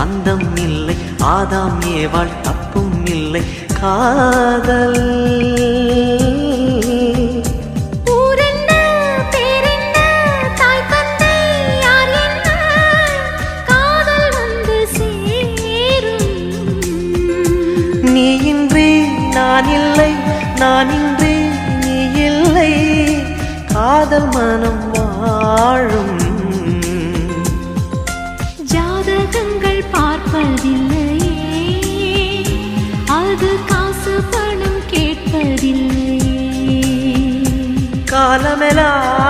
அந்தம் இல்லை, ஆதாம் ஏவாள் தப்பும் இல்லை. காதல் நீ இன்றி நான் இல்லை, நான் இன்றி நீ இல்லை, காதல் மனம் வாழும். ஜாதகங்கள் பார்ப்பதில்லையே, அது காசு பணம் கேட்பதில்லையே. காலமெல்லாம்